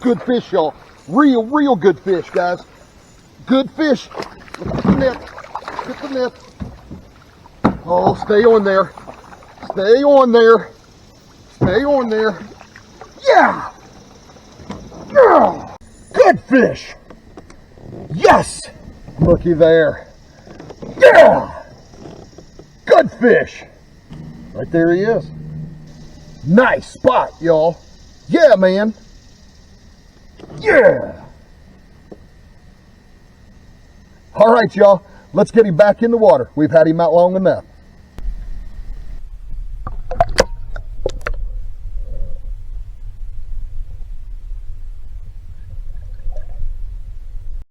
Good fish, y'all. Real good fish, guys. Good fish. Get the net. Get the net. Oh, stay on there. Stay on there. Stay on there. Yeah! Yeah! Good fish! Yes! Looky there. Yeah! Good fish! Right there he is. Nice spot, y'all. Yeah, man. Yeah! All right, y'all. Let's get him back in the water. We've had him out long enough.